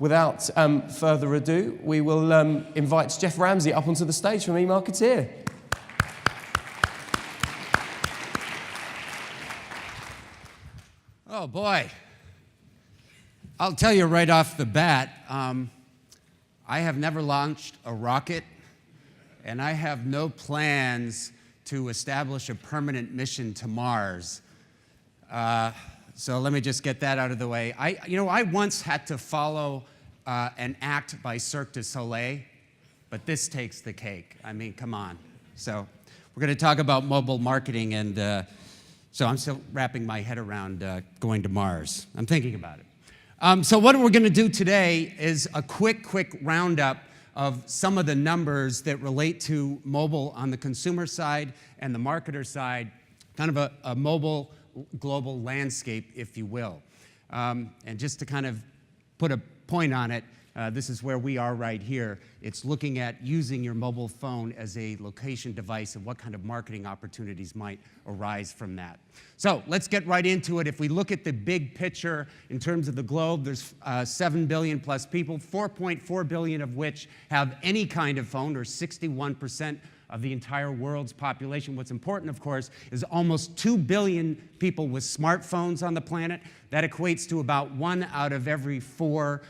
without further ado, we will invite Jeff Ramsey up onto the stage from eMarketeer. Oh boy, I'll tell you right off the bat, I have never launched a rocket, and I have no plans to establish a permanent mission to Mars. So let me just get that out of the way. I once had to follow an act by Cirque du Soleil, but this takes the cake. I mean, come on. So we're going to talk about mobile marketing, and so I'm still wrapping my head around going to Mars. I'm thinking about it. So what we're going to do today is a quick roundup of some of the numbers that relate to mobile on the consumer side and the marketer side, kind of a mobile global landscape, if you will. And just to kind of put a point on it, this is where we are right here. It's looking at using your mobile phone as a location device and what kind of marketing opportunities might arise from that. So let's get right into it. If we look at the big picture in terms of the globe, there's 7 billion plus people, 4.4 billion of which have any kind of phone, or 61% of the entire world's population. What's important, of course, is almost 2 billion people with smartphones on the planet. That equates to about 1 out of every 4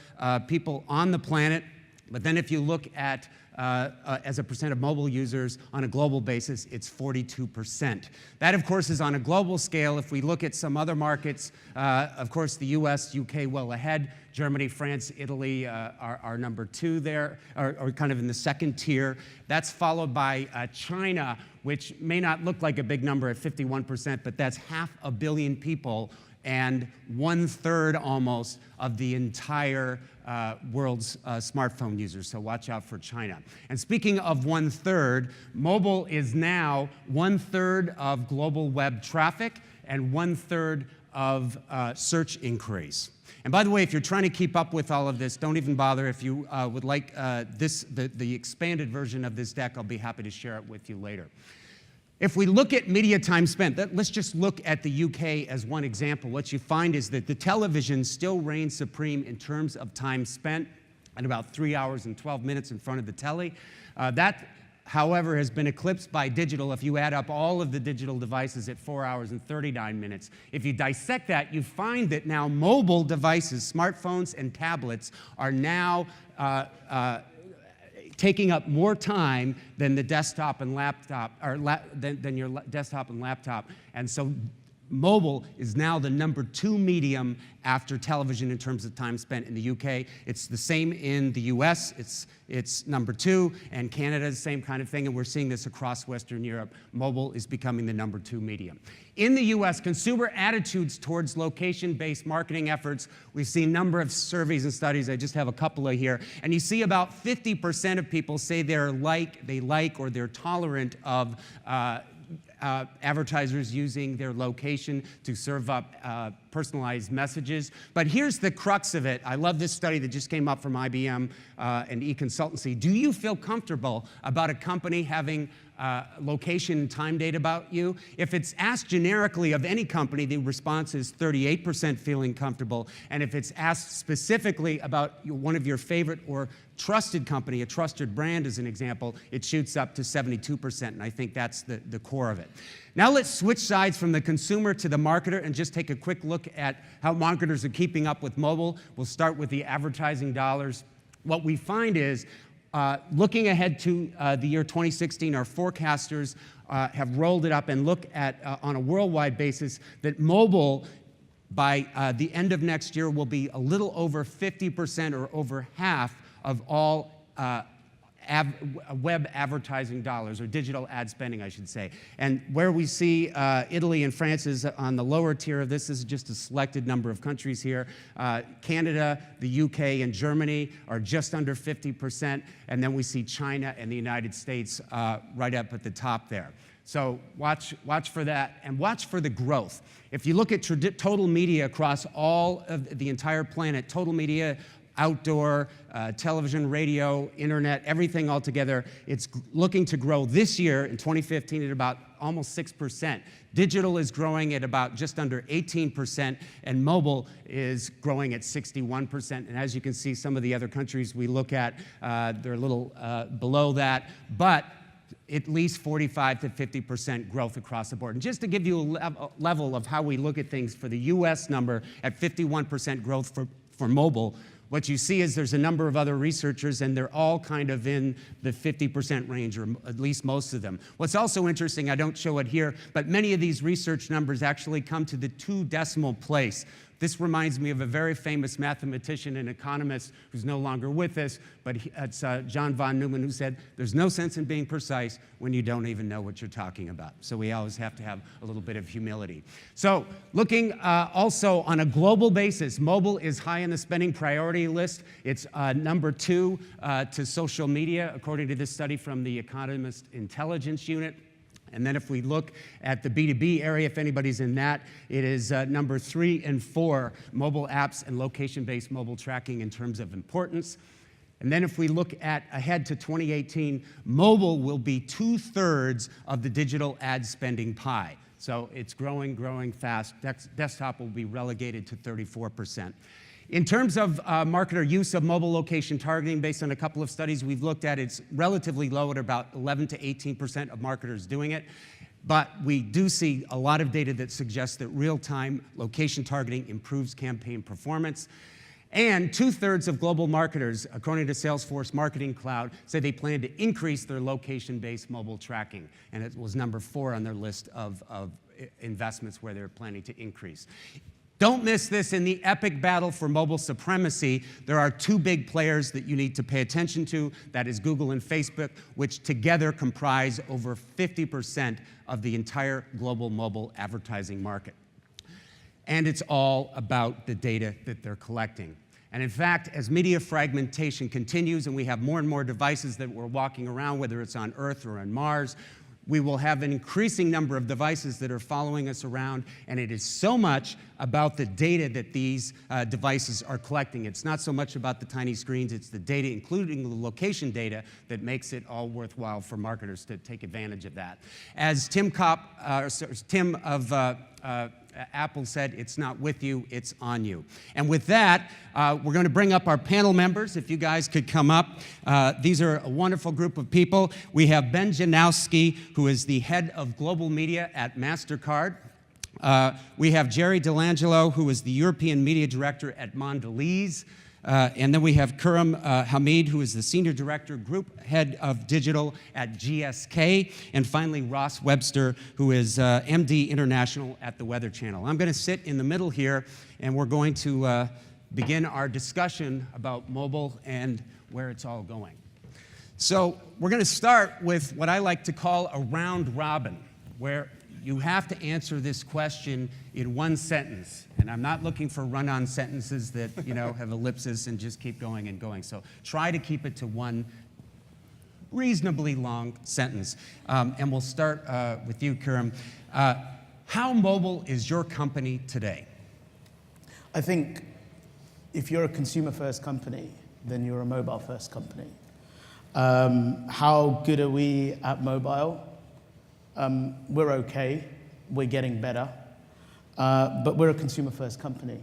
people on the planet. But then if you look at as a percent of mobile users on a global basis, it's 42%. That, of course, is on a global scale. If we look at some other markets, of course, the US, UK well ahead. Germany, France, Italy are number 2 there, or kind of in the second tier. That's followed by China, which may not look like a big number at 51%, but that's 500 million people and 1/3 almost of the entire world's smartphone users, so watch out for China. And speaking of 1/3, mobile is now 1/3 of global web traffic and 1/3 of search inquiries. And by the way, if you're trying to keep up with all of this, don't even bother. If you would like the expanded version of this deck, I'll be happy to share it with you later. If we look at media time spent, let's just look at the UK as one example. What you find is that the television still reigns supreme in terms of time spent, at about 3 hours and 12 minutes in front of the telly. That, however, has been eclipsed by digital. If you add up all of the digital devices at 4 hours and 39 minutes, if you dissect that, you find that now mobile devices, smartphones and tablets, are now taking up more time than the desktop and laptop, or than your desktop and laptop. And so mobile is now the number 2 medium after television in terms of time spent in the UK. It's the same in the US. It's number 2, and Canada is the same kind of thing, and we're seeing this across Western Europe. Mobile is becoming the number 2 medium. In the US, consumer attitudes towards location-based marketing efforts, we've seen a number of surveys and studies. I just have a couple of here. And you see about 50% of people say they like or they're tolerant of advertisers using their location to serve up personalized messages. But here's the crux of it. I love this study that just came up from IBM and eConsultancy. Do you feel comfortable about a company having location and time data about you? If it's asked generically of any company, the response is 38% feeling comfortable. And if it's asked specifically about one of your favorite or trusted company, a trusted brand as an example, it shoots up to 72%, and I think that's the core of it. Now let's switch sides from the consumer to the marketer and just take a quick look at how marketers are keeping up with mobile. We'll start with the advertising dollars. What we find is, looking ahead to the year 2016, our forecasters have rolled it up and look at, on a worldwide basis, that mobile by the end of next year will be a little over 50% or over half of all web advertising dollars, or digital ad spending, I should say. And where we see Italy and France is on the lower tier of this. This is just a selected number of countries here. Canada, the UK, and Germany are just under 50%. And then we see China and the United States right up at the top there. So watch for that, and watch for the growth. If you look at total media across all of the entire planet, total media outdoor, television, radio, internet, everything all together. It's looking to grow this year in 2015 at about almost 6%. Digital is growing at about just under 18%, and mobile is growing at 61%. And as you can see, some of the other countries we look at, they're a little below that, but at least 45 to 50% growth across the board. And just to give you a level of how we look at things, for the US number at 51% growth for mobile, what you see is there's a number of other researchers, and they're all kind of in the 50% range, or at least most of them. What's also interesting, I don't show it here, but many of these research numbers actually come to the 2 decimal place. This reminds me of a very famous mathematician and economist who's no longer with us, but it's John von Neumann, who said, there's no sense in being precise when you don't even know what you're talking about. So we always have to have a little bit of humility. So looking also on a global basis, mobile is high in the spending priority list. It's number 2 to social media, according to this study from the Economist Intelligence Unit. And then if we look at the B2B area, if anybody's in that, it is number 3 and 4, mobile apps and location-based mobile tracking in terms of importance. And then if we look at ahead to 2018, mobile will be 2/3 of the digital ad spending pie. So it's growing fast. Desktop will be relegated to 34%. In terms of marketer use of mobile location targeting, based on a couple of studies we've looked at, it's relatively low at about 11 to 18% of marketers doing it. But we do see a lot of data that suggests that real-time location targeting improves campaign performance. And 2/3 of global marketers, according to Salesforce Marketing Cloud, say they plan to increase their location-based mobile tracking. And it was number 4 on their list of investments where they're planning to increase. Don't miss this. In the epic battle for mobile supremacy, there are 2 big players that you need to pay attention to. That is Google and Facebook, which together comprise over 50% of the entire global mobile advertising market. And it's all about the data that they're collecting. And in fact, as media fragmentation continues and we have more and more devices that we're walking around, whether it's on Earth or on Mars, we will have an increasing number of devices that are following us around, and it is so much about the data that these devices are collecting. It's not so much about the tiny screens, it's the data, including the location data, that makes it all worthwhile for marketers to take advantage of that. As Tim of Apple said, it's not with you, it's on you. And with that, we're going to bring up our panel members. If you guys could come up. These are a wonderful group of people. We have Ben Jankowski, who is the head of global media at MasterCard. We have Gerry Delangelo, who is the European media director at Mondeléz. And then we have Khurram Hamid, who is the Senior Director, Group Head of Digital at GSK. And finally, Ross Webster, who is MD International at the Weather Channel. I'm going to sit in the middle here, and we're going to begin our discussion about mobile and where it's all going. So we're going to start with what I like to call a round robin, where you have to answer this question in 1 sentence. And I'm not looking for run-on sentences that, have ellipses and just keep going and going. So try to keep it to 1 reasonably long sentence. And we'll start with you, Khurram. How mobile is your company today? I think if you're a consumer-first company, then you're a mobile-first company. How good are we at mobile? We're okay. We're getting better. But we're a consumer-first company,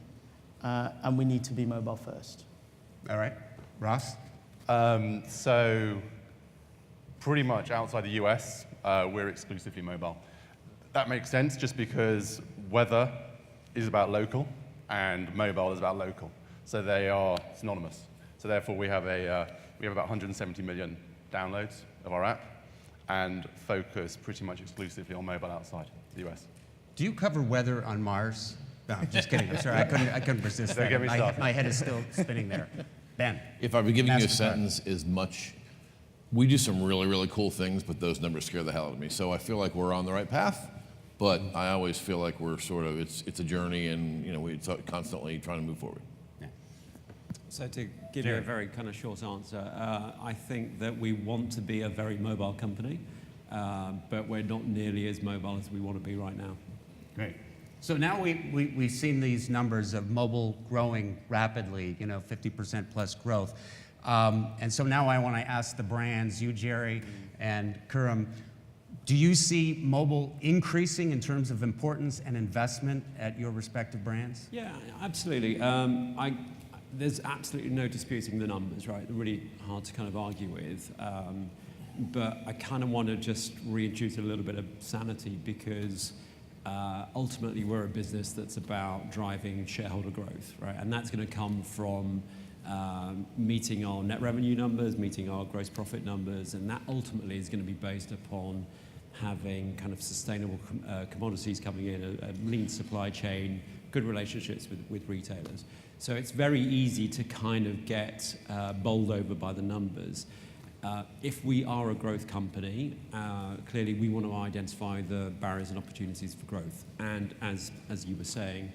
and we need to be mobile-first. All right. Ross? So pretty much outside the US, we're exclusively mobile. That makes sense just because weather is about local and mobile is about local. So they are synonymous. So therefore we have about 170 million downloads of our app and focus pretty much exclusively on mobile outside the US. Do you cover weather on Mars? No, I'm just kidding. I'm sorry, I couldn't resist that. Don't get me started. My head is still spinning there. Ben. If I were giving you a MasterCard. sentence, as much, we do some really, really cool things, but those numbers scare the hell out of me. So I feel like we're on the right path, but I always feel like we're sort of, it's a journey, and we're constantly trying to move forward. So to give you a very kind of short answer, I think that we want to be a very mobile company, but we're not nearly as mobile as we want to be right now. Great. So now we've seen these numbers of mobile growing rapidly, 50% plus growth. And so now I want to ask the brands, you, Gerry, and Khurram, do you see mobile increasing in terms of importance and investment at your respective brands? Yeah, absolutely. There's absolutely no disputing the numbers, right? They're really hard to kind of argue with. But I kind of want to just reintroduce a little bit of sanity because ultimately we're a business that's about driving shareholder growth, right? And that's going to come from meeting our net revenue numbers, meeting our gross profit numbers, and that ultimately is going to be based upon having kind of sustainable commodities coming in, a lean supply chain, good relationships with retailers. So it's very easy to kind of get bowled over by the numbers. If we are a growth company, clearly we want to identify the barriers and opportunities for growth. And as you were saying,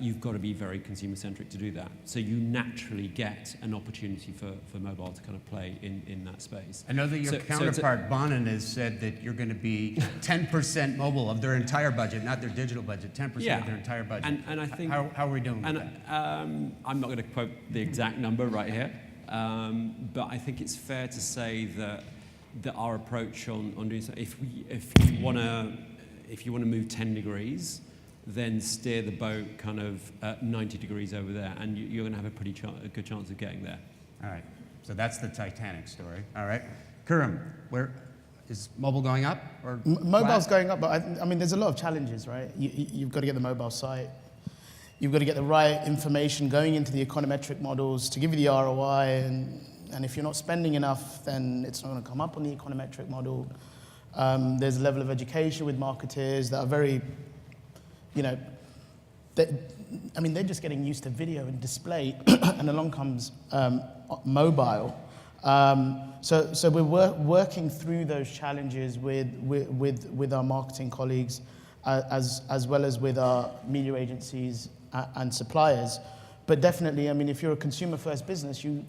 you've got to be very consumer-centric to do that. So you naturally get an opportunity for mobile to kind of play in that space. I know that your counterpart, Bonin, has said that you're going to be 10% mobile of their entire budget, not their digital budget, 10% of their entire budget. And I think... How are we doing with that? I'm not going to quote the exact number right here, but I think it's fair to say that our approach on doing so, if you want to move 10 degrees, then steer the boat kind of 90 degrees over there, and you're going to have a good chance of getting there. All right. So that's the Titanic story. All right. Khurram, where is mobile going up or Mobile's flat? going up, but I mean, there's a lot of challenges, right? You've got to get the mobile site. You've got to get the right information going into the econometric models to give you the ROI, and if you're not spending enough, then it's not going to come up on the econometric model. There's a level of education with marketers that are very, they're just getting used to video and display, and along comes mobile. So we're working through those challenges with our marketing colleagues, as well as with our media agencies and suppliers. But definitely, I mean, if you're a consumer-first business, you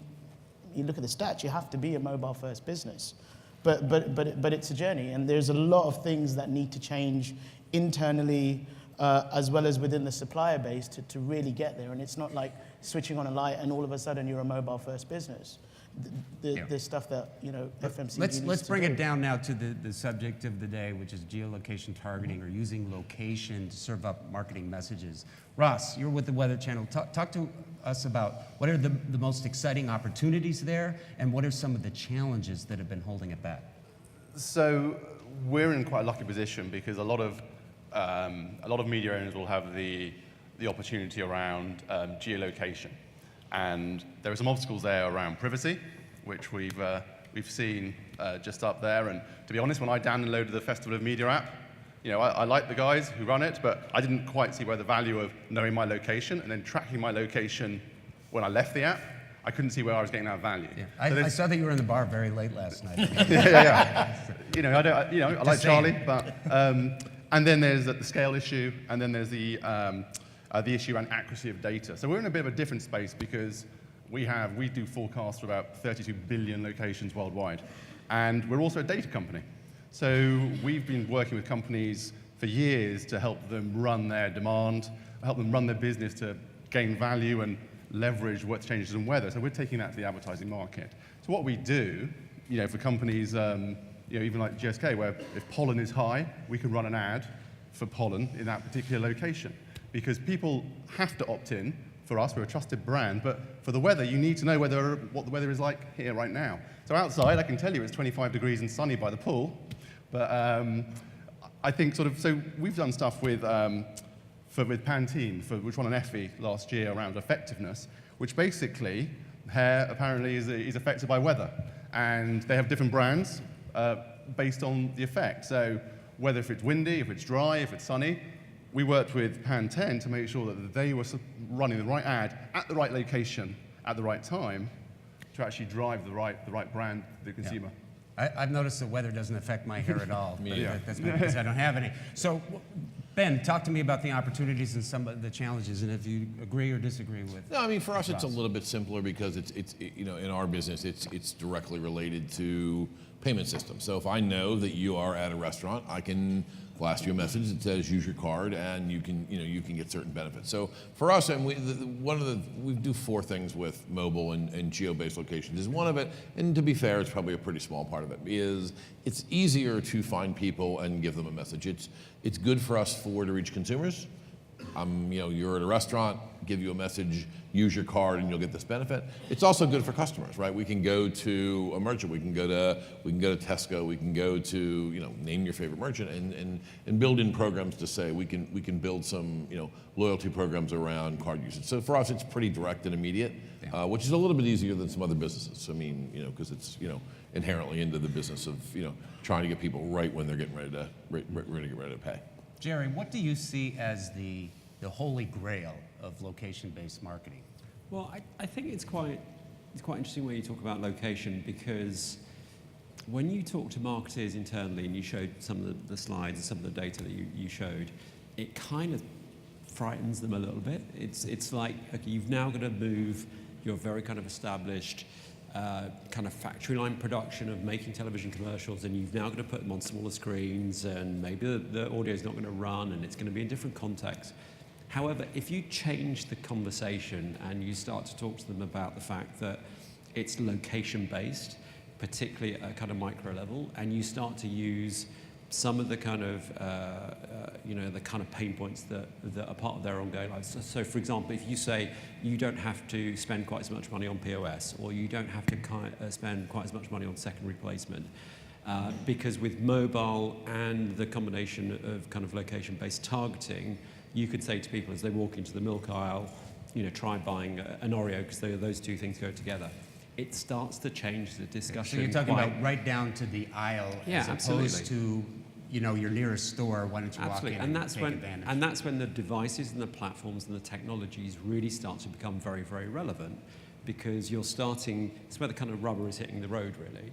look at the stats, you have to be a mobile-first business. But it's a journey, and there's a lot of things that need to change internally, as well as within the supplier base to really get there. And it's not like switching on a light and all of a sudden you're a mobile-first business. There's stuff that, FMCG Let's bring it down now to the subject of the day, which is geolocation targeting, or using location to serve up marketing messages. Ross, you're with the Weather Channel. Talk to us about what are the most exciting opportunities there, and what are some of the challenges that have been holding it back? So we're in quite a lucky position because a lot of media owners will have the opportunity around geolocation. And there are some obstacles there around privacy, which we've seen just up there. And to be honest, when I downloaded the Festival of Media app, I like the guys who run it, but I didn't quite see where the value of knowing my location and then tracking my location when I left the app. I couldn't see where I was getting that value. Yeah. I saw that you were in the bar very late last night. yeah. I like Charlie, but and then there's the scale issue, and then there's the issue around accuracy of data. So we're in a bit of a different space because we do forecasts for about 32 billion locations worldwide, and we're also a data company. So we've been working with companies for years to help them run their demand, help them run their business to gain value and leverage what changes in weather. So we're taking that to the advertising market. So what we do, for companies, even like GSK, where if pollen is high, we can run an ad for pollen in that particular location. Because people have to opt in. For us, we're a trusted brand, but for the weather, you need to know what the weather is like here right now. So outside, I can tell you it's 25 degrees and sunny by the pool, but I think so we've done stuff with Pantene, which won an Effie last year around effectiveness, which basically hair apparently is affected by weather, and they have different brands based on the effect. So whether if it's windy, if it's dry, if it's sunny, we worked with Pantene to make sure that they were running the right ad at the right location at the right time to actually drive the right brand to the consumer. Yeah. I've noticed the weather doesn't affect my hair at all. Yeah. That's because I don't have any. So, Ben, talk to me about the opportunities and some of the challenges, and if you agree or disagree with. No, I mean, for us, it's a little bit simpler because it's in our business, it's directly related to payment systems. So if I know that you are at a restaurant, I can blast you a message that says use your card, and you can get certain benefits. So for us, and we do 4 things with mobile and geo-based locations. Is one of it, and to be fair, it's probably a pretty small part of it, is it's easier to find people and give them a message. It's good for us to reach consumers. You're at a restaurant, give you a message, use your card, and you'll get this benefit. It's also good for customers, right? We can go to a merchant, we can go to Tesco, we can go to name your favorite merchant, and build in programs to say we can build some loyalty programs around card usage. So for us, it's pretty direct and immediate, which is a little bit easier than some other businesses. I mean, because it's inherently into the business of trying to get people right when they're getting ready to pay. Gerry, what do you see as the holy grail of location-based marketing? Well, I think it's quite interesting when you talk about location, because when you talk to marketers internally, and you showed some of the slides and some of the data that you showed, it kind of frightens them a little bit. It's like, okay, you've now got to move your very kind of established kind of factory line production of making television commercials, and you've now got to put them on smaller screens, and maybe the audio is not going to run, and it's going to be in different contexts. However, if you change the conversation and you start to talk to them about the fact that it's location-based, particularly at a kind of micro level, and you start to use some of the kind of, the kind of pain points that are part of their ongoing lives. So for example, if you say you don't have to spend quite as much money on POS, or you don't have to spend quite as much money on secondary placement, because with mobile and the combination of kind of location-based targeting, you could say to people as they walk into the milk aisle, try buying an Oreo, because those 2 things go together. It starts to change the discussion. So you're talking about right down to the aisle, as opposed to your nearest store. Why don't you walk in and take advantage? And that's when the devices and the platforms and the technologies really start to become very, very relevant, because it's where the kind of rubber is hitting the road, really.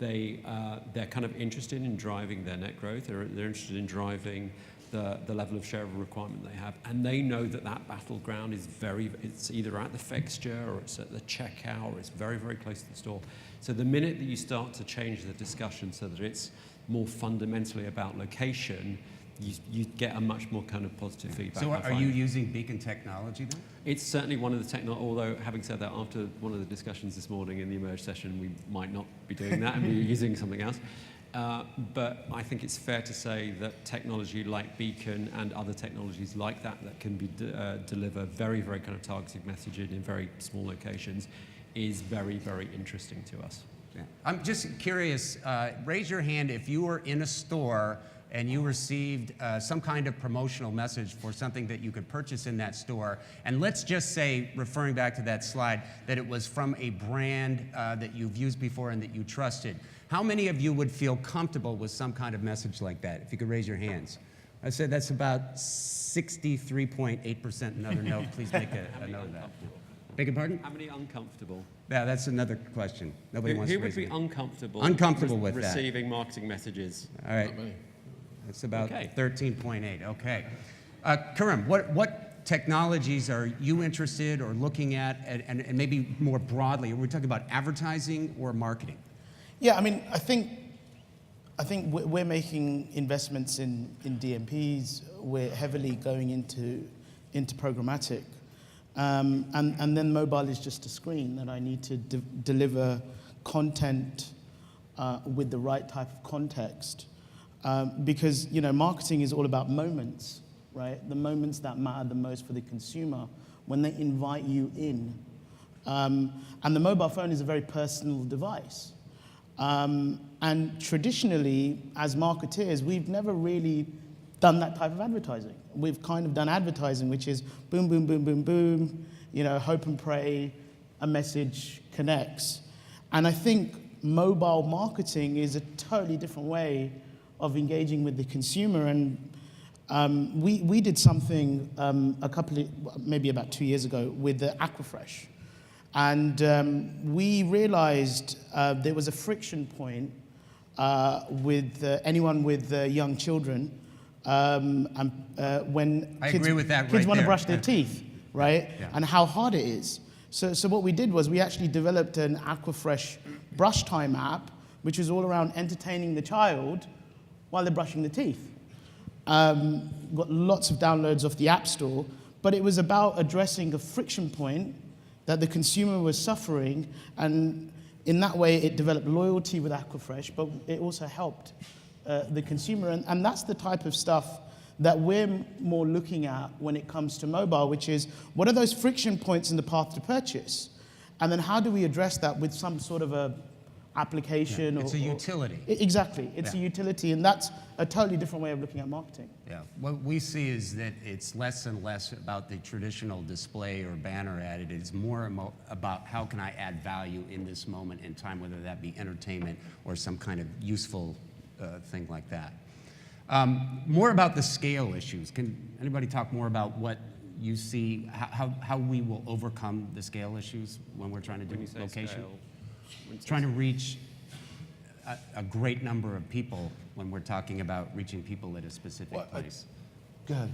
They're kind of interested in driving their net growth. They're interested in driving the level of share of requirement they have, and they know that battleground is it's either at the fixture, or it's at the checkout, or it's very, very close to the store. So the minute that you start to change the discussion so that it's more fundamentally about location, you get a much more kind of positive feedback. So are you using beacon technology then? It's certainly one of the technology, although having said that, after one of the discussions this morning in the Emerge session, we might not be doing that and be using something else. But I think it's fair to say that technology like Beacon and other technologies like that can be deliver very, very kind of targeted messaging in very small locations is very, very interesting to us. Yeah. I'm just curious, raise your hand if you were in a store and you received some kind of promotional message for something that you could purchase in that store, and let's just say, referring back to that slide, that it was from a brand that you've used before and that you trusted. How many of you would feel comfortable with some kind of message like that? If you could raise your hands. I said that's about 63.8%. Another note, please make a note of that. Beg your pardon? How many uncomfortable? Yeah, that's another question. Nobody wants to Who raise would be their hand. uncomfortable with that? receiving marketing messages? All right. That's about 13.8. Okay. Khurram, what technologies are you interested or looking at, and maybe more broadly, are we talking about advertising or marketing? Yeah, I mean, I think we're making investments in DMPs. We're heavily going into programmatic, and then mobile is just a screen that I need to deliver content with the right type of context, because marketing is all about moments, right? The moments that matter the most for the consumer when they invite you in, and the mobile phone is a very personal device. And traditionally, as marketeers, we've never really done that type of advertising. We've kind of done advertising, which is boom, boom, boom, boom, boom, hope and pray, a message connects. And I think mobile marketing is a totally different way of engaging with the consumer. And we did something maybe about 2 years ago with the Aquafresh. And we realized there was a friction point with anyone with young children when kids want to brush their teeth, right? Yeah. And how hard it is. So what we did was we actually developed an Aquafresh brush time app, which is all around entertaining the child while they're brushing their teeth. got lots of downloads off the App Store, but it was about addressing a friction point that the consumer was suffering, and in that way it developed loyalty with Aquafresh, but it also helped the consumer, and that's the type of stuff that we're more looking at when it comes to mobile, which is what are those friction points in the path to purchase? And then how do we address that with some sort of a application? Yeah, it's a utility. Exactly, it's a utility, and that's a totally different way of looking at marketing. Yeah, what we see is that it's less and less about the traditional display or banner ad. It is more about how can I add value in this moment in time, whether that be entertainment or some kind of useful thing like that. More about the scale issues. Can anybody talk more about what you see, how we will overcome the scale issues when we're trying to do location? Trying to reach a great number of people when we're talking about reaching people at a specific place. Go ahead.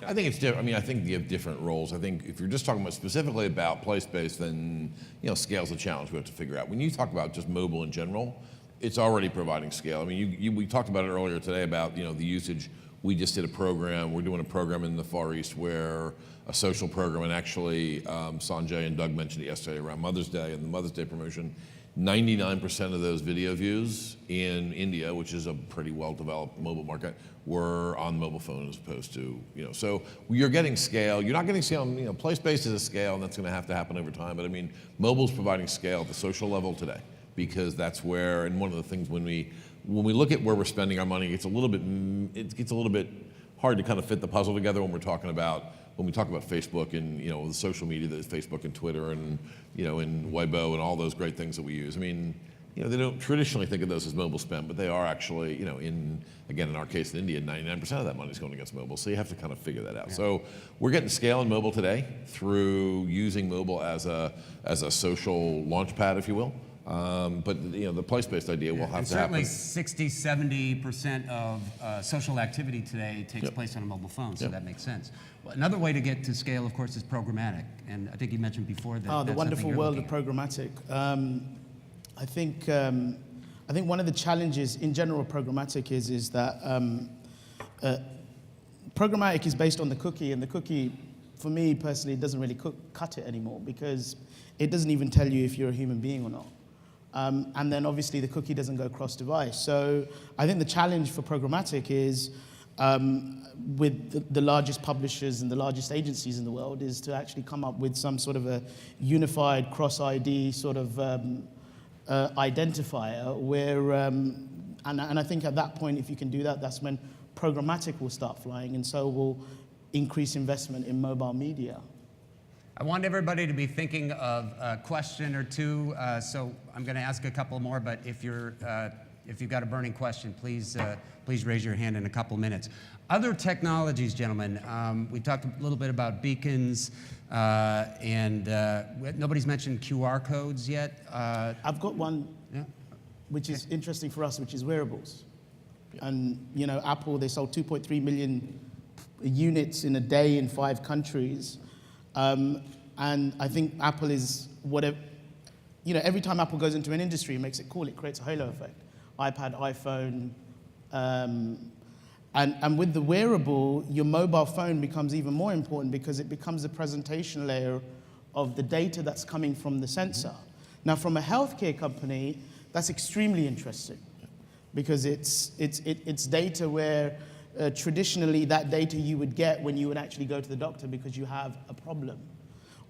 I think it's different. I mean, I think you have different roles. I think if you're just talking about specifically about place-based, then scale's a challenge we have to figure out. When you talk about just mobile in general, it's already providing scale. I mean, we talked about it earlier today about the usage. We just did a program. We're doing a program in the Far East where a social program, and actually Sanjay and Doug mentioned it yesterday around Mother's Day and the Mother's Day promotion. 99% of those video views in India, which is a pretty well-developed mobile market, were on mobile phone as opposed to, so you're getting scale. You're not getting scale, place-based is a scale, and that's going to have to happen over time. But I mean, mobile's providing scale at the social level today, because that's where, and one of the things when we look at where we're spending our money, it gets a little bit hard to kind of fit the puzzle together when we talk about Facebook and the social media, that is Facebook and Twitter and and Weibo and all those great things that we use. I mean, they don't traditionally think of those as mobile spend, but they are actually, in our case in India, 99% of that money is going against mobile. So you have to kind of figure that out. Yeah. So we're getting scale in mobile today through using mobile as a social launch pad, if you will. But the place-based idea will have to happen. Certainly 60-70% of social activity today takes place on a mobile phone, so that makes sense. Well, another way to get to scale, of course, is programmatic, and I think you mentioned before that. The wonderful world of programmatic. I think one of the challenges in general of programmatic is that programmatic is based on the cookie, and the cookie, for me personally, doesn't really cut it anymore, because it doesn't even tell you if you're a human being or not. And then obviously the cookie doesn't go cross device. So I think the challenge for programmatic is, with the largest publishers and the largest agencies in the world, is to actually come up with some sort of a unified cross-ID sort of identifier where, and I think at that point, if you can do that, that's when programmatic will start flying, and so will increase investment in mobile media. I want everybody to be thinking of a question or two, so I'm going to ask a couple more, but if you've got a burning question, please raise your hand in a couple minutes. Other technologies, gentlemen, we talked a little bit about beacons, and nobody's mentioned QR codes yet. I've got one, which is interesting for us, which is wearables. And Apple, they sold 2.3 million units in a day in 5 countries. And I think Apple is whatever, every time Apple goes into an industry and makes it cool, it creates a halo effect. iPad, iPhone, and with the wearable, your mobile phone becomes even more important, because it becomes a presentation layer of the data that's coming from the sensor. Now, from a healthcare company, that's extremely interesting, because it's data where traditionally that data you would get when you would actually go to the doctor because you have a problem.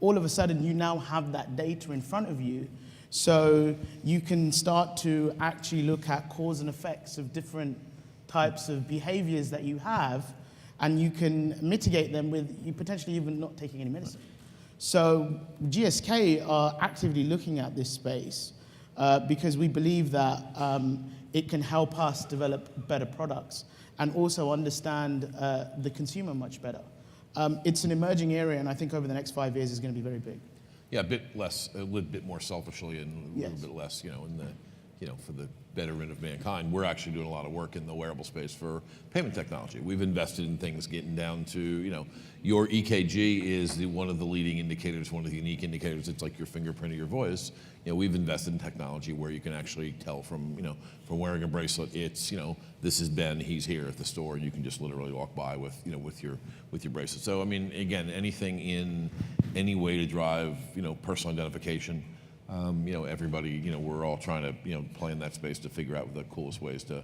All of a sudden, you now have that data in front of you, so you can start to actually look at cause and effects of different types of behaviors that you have, and you can mitigate them with you potentially even not taking any medicine. So GSK are actively looking at this space because we believe that it can help us develop better products and also understand the consumer much better. It's an emerging area, and I think over the next 5 years is going to be very big. Yeah, a little bit more selfishly, and a little bit less, in for the betterment of mankind. We're actually doing a lot of work in the wearable space for payment technology. We've invested in things getting down to, your EKG is one of the leading indicators, one of the unique indicators. It's like your fingerprint or your voice. We've invested in technology where you can actually tell from wearing a bracelet, it's, this is Ben, he's here at the store, and you can just literally walk by with your bracelet. So, I mean, again, anything in any way to drive, personal identification. Everybody, we're all trying to, play in that space to figure out the coolest ways to,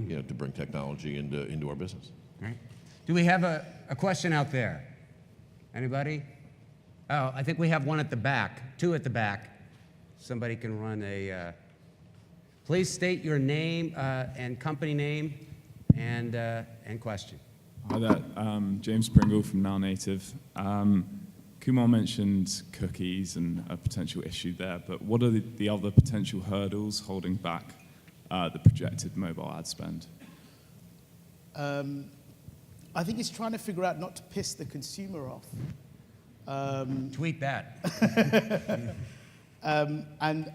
to bring technology into our business. Right. Do we have a question out there? Anybody? Oh, I think we have one at the back, two at the back. Somebody can run a, please state your name and company name and question. Hi there, James Pringle from Now Native. Kumar mentioned cookies and a potential issue there, but what are the other potential hurdles holding back the projected mobile ad spend? I think it's trying to figure out not to piss the consumer off. Tweet that. And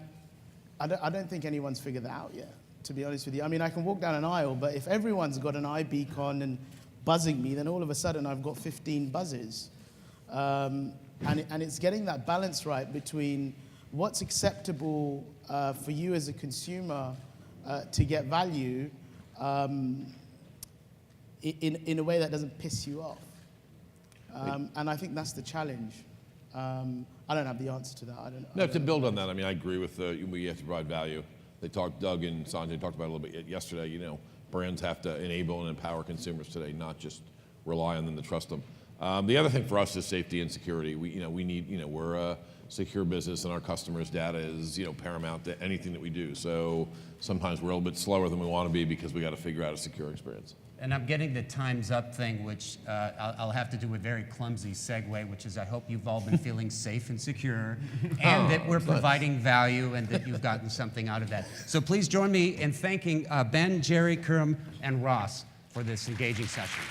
I don't think anyone's figured that out yet, to be honest with you. I mean, I can walk down an aisle, but if everyone's got an iBeacon and buzzing me, then all of a sudden I've got 15 buzzes. And it's getting that balance right between what's acceptable for you as a consumer to get value in a way that doesn't piss you off. And I think that's the challenge. I don't have the answer to that. No, to build on that, I mean, I agree with we have to provide value. Doug and Sanjay talked about it a little bit yesterday. Brands have to enable and empower consumers today, not just rely on them to trust them. The other thing for us is safety and security. We need, we're a secure business, and our customers' data is, paramount to anything that we do. So sometimes we're a little bit slower than we want to be because we got to figure out a secure experience. And I'm getting the time's up thing, which I'll have to do a very clumsy segue, which is I hope you've all been feeling safe and secure, and that we're providing value and that you've gotten something out of that. So please join me in thanking Ben, Gerry, Khurram, and Ross for this engaging session.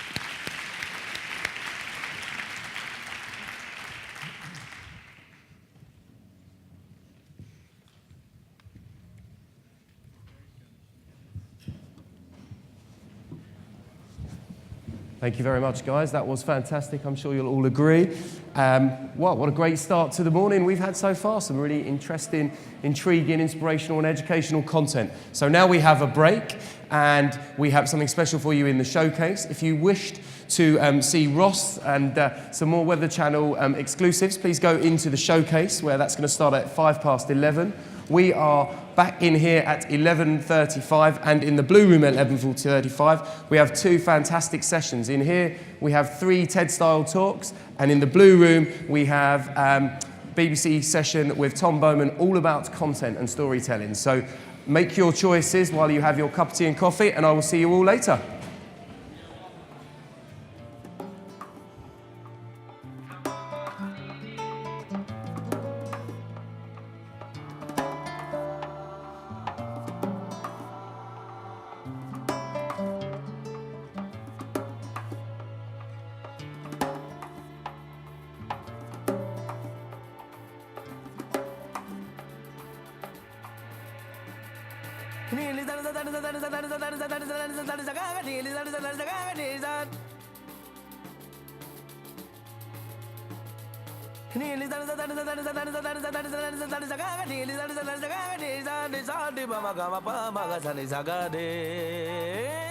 Thank you very much, guys. That was fantastic. I'm sure you'll all agree. What a great start to the morning we've had so far. Some really interesting, intriguing, inspirational, and educational content. So now we have a break, and we have something special for you in the showcase. If you wished to see Ross and some more Weather Channel exclusives, please go into the showcase, where that's going to start at 11:05. We are back in here at 11:35, and in the blue room at 11:35, we have two fantastic sessions. In here, we have 3 TED-style talks, and in the blue room, we have BBC session with Tom Bowman, all about content and storytelling. So make your choices while you have your cup of tea and coffee, and I will see you all later. Sagade